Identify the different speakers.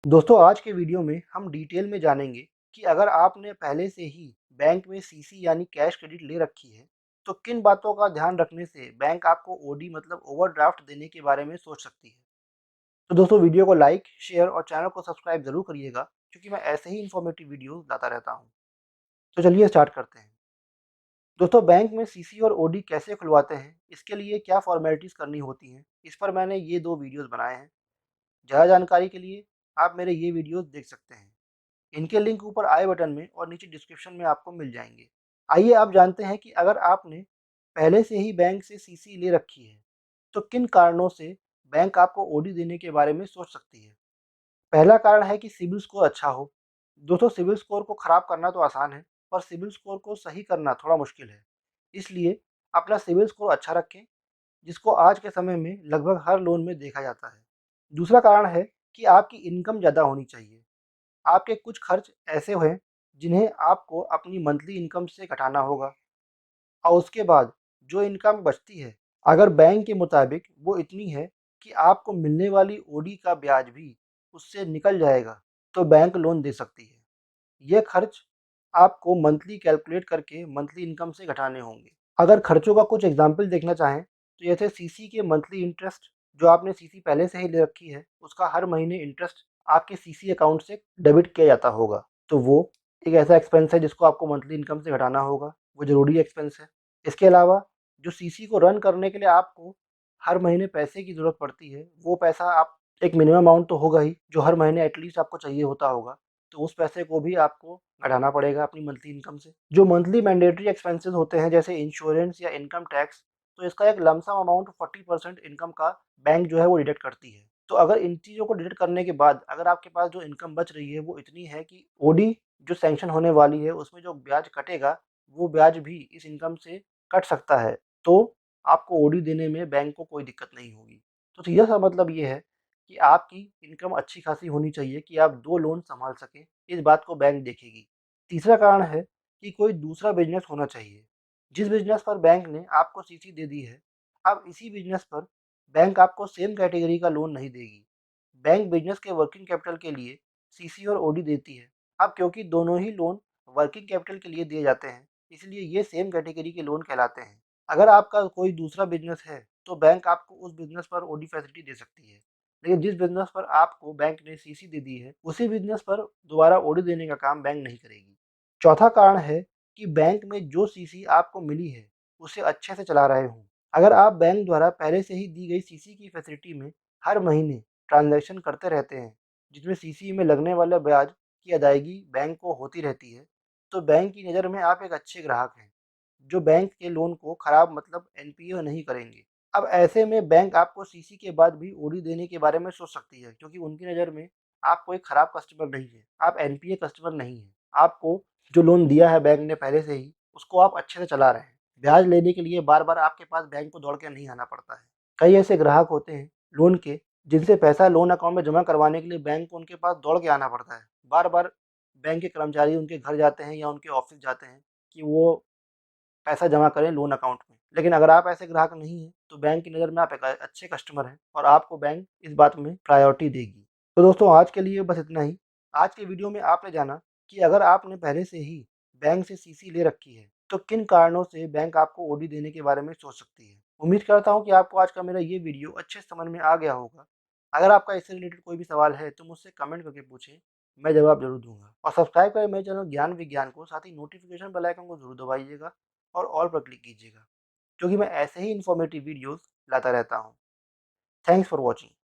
Speaker 1: दोस्तों आज के वीडियो में हम डिटेल में जानेंगे कि अगर आपने पहले से ही बैंक में सीसी यानी कैश क्रेडिट ले रखी है तो किन बातों का ध्यान रखने से बैंक आपको ओडी मतलब ओवरड्राफ्ट देने के बारे में सोच सकती है। तो दोस्तों वीडियो को लाइक शेयर और चैनल को सब्सक्राइब जरूर करिएगा क्योंकि मैं ऐसे ही इन्फॉर्मेटिव वीडियो लाता रहता हूँ। तो चलिए स्टार्ट करते हैं। दोस्तों बैंक में सीसी और ओडी कैसे खुलवाते हैं, इसके लिए क्या फॉर्मेलिटीज़ करनी होती हैं, इस पर मैंने ये 2 वीडियोज़ बनाए हैं। ज़्यादा जानकारी के लिए आप मेरे ये वीडियोज़ देख सकते हैं। इनके लिंक ऊपर आई बटन में और नीचे डिस्क्रिप्शन में आपको मिल जाएंगे। आइए आप जानते हैं कि अगर आपने पहले से ही बैंक से सीसी ले रखी है तो किन कारणों से बैंक आपको ओडी देने के बारे में सोच सकती है। पहला कारण है कि सिबिल स्कोर अच्छा हो। दोस्तों सिबिल स्कोर को खराब करना तो आसान है, पर सिबिल स्कोर को सही करना थोड़ा मुश्किल है। इसलिए अपना सिबिल स्कोर अच्छा रखें, जिसको आज के समय में लगभग हर लोन में देखा जाता है। दूसरा कारण है कि आपकी इनकम ज़्यादा होनी चाहिए। आपके कुछ खर्च ऐसे हैं जिन्हें आपको अपनी मंथली इनकम से घटाना होगा और उसके बाद जो इनकम बचती है, अगर बैंक के मुताबिक वो इतनी है कि आपको मिलने वाली ओडी का ब्याज भी उससे निकल जाएगा, तो बैंक लोन दे सकती है। ये खर्च आपको मंथली कैलकुलेट करके मंथली इनकम से घटाने होंगे। अगर खर्चों का कुछ एग्जाम्पल देखना चाहें तो जैसे सीसी के मंथली इंटरेस्ट, जो आपने सीसी पहले से ही ले रखी है उसका हर महीने इंटरेस्ट आपके सीसी अकाउंट से डेबिट किया जाता होगा, तो वो एक ऐसा एक्सपेंस है जिसको आपको मंथली इनकम से घटाना होगा। वो ज़रूरी एक्सपेंस है। इसके अलावा जो सीसी को रन करने के लिए आपको हर महीने पैसे की ज़रूरत पड़ती है, वो पैसा आप एक मिनिमम अमाउंट तो होगा ही जो हर महीने एटलीस्ट आपको चाहिए होता होगा, तो उस पैसे को भी आपको घटाना पड़ेगा अपनी मंथली इनकम से। जो मंथली मैंडेटरी एक्सपेंसेस होते हैं जैसे इंश्योरेंस या इनकम टैक्स, तो इसका एक लमसम अमाउंट 40% इनकम का बैंक जो है वो डिडक्ट करती है। तो अगर इन चीज़ों को डिडक्ट करने के बाद अगर आपके पास जो इनकम बच रही है वो इतनी है कि ओडी जो सैंक्शन होने वाली है उसमें जो ब्याज कटेगा, वो ब्याज भी इस इनकम से कट सकता है, तो आपको ओडी देने में बैंक को कोई दिक्कत नहीं होगी। तो सीधा सा मतलब ये है कि आपकी इनकम अच्छी खासी होनी चाहिए कि आप 2 लोन सँभाल सकें, इस बात को बैंक देखेगी। तीसरा कारण है कि कोई दूसरा बिज़नेस होना चाहिए। जिस बिज़नेस पर बैंक ने आपको सीसी दे दी है, अब इसी बिज़नेस पर बैंक आपको सेम कैटेगरी का लोन नहीं देगी। बैंक बिज़नेस के वर्किंग कैपिटल के लिए सीसी और ओडी देती है। अब क्योंकि दोनों ही लोन वर्किंग कैपिटल के लिए दिए जाते हैं, इसलिए ये सेम कैटेगरी के लोन कहलाते हैं। अगर आपका कोई दूसरा बिज़नेस है, तो बैंक आपको उस बिज़नेस पर ओडी फैसिलिटी दे सकती है। लेकिन जिस बिज़नेस पर आपको बैंक ने सीसी दे दी है, उसी बिज़नेस पर दोबारा ओडी देने का काम बैंक नहीं करेगी। चौथा कारण है कि बैंक में जो सीसी आपको मिली है, उसे अच्छे से चला रहे हों। अगर आप बैंक द्वारा पहले से ही दी गई सीसी की फैसिलिटी में हर महीने ट्रांज़ैक्शन करते रहते हैं, जिसमें सीसी में लगने वाला ब्याज की अदायगी बैंक को होती रहती है, तो बैंक की नज़र में आप एक अच्छे ग्राहक हैं, जो बैंक के लोन को खराब मतलब एनपीए नहीं करेंगे। अब ऐसे में बैंक आपको सीसी के बाद भी ओडी देने के बारे में सोच सकती है क्योंकि उनकी नज़र में आप कोई खराब कस्टमर नहीं है, आप एनपीए कस्टमर नहीं हैं। आपको जो लोन दिया है बैंक ने पहले से ही, उसको आप अच्छे से चला रहे हैं। ब्याज लेने के लिए बार-बार आपके पास बैंक को दौड़ के नहीं आना पड़ता है। कई ऐसे ग्राहक होते हैं लोन के, जिनसे पैसा लोन अकाउंट में जमा करवाने के लिए बैंक को उनके पास दौड़ के आना पड़ता है। बार-बार बैंक के कर्मचारी उनके घर जाते हैं या उनके ऑफ़िस जाते हैं कि वो पैसा जमा करें लोन अकाउंट में। लेकिन अगर आप ऐसे ग्राहक नहीं हैं, तो बैंक की नज़र में आप एक अच्छे कस्टमर हैं और आपको बैंक इस बात में प्रायोरिटी देगी। तो दोस्तों आज के लिए बस इतना ही। आज के वीडियो में आपने जाना कि अगर आपने पहले से ही बैंक से सीसी ले रखी है, तो किन कारणों से बैंक आपको ओडी देने के बारे में सोच सकती है। उम्मीद करता हूँ कि आपको आज का मेरा ये वीडियो अच्छे से समझ में आ गया होगा। अगर आपका इससे रिलेटेड कोई भी सवाल है, तो मुझसे कमेंट करके पूछें, मैं जवाब ज़रूर दूँगा। और सब्सक्राइब करें मेरे चैनल ज्ञान विज्ञान को, साथ ही नोटिफ़िकेशन बेल आइकन को ज़रूर दबाइएगा और ऑल पर क्लिक कीजिएगा, क्योंकि मैं ऐसे ही इन्फॉर्मेटिव वीडियोज़ लाता रहता हूँ। Thanks for watching.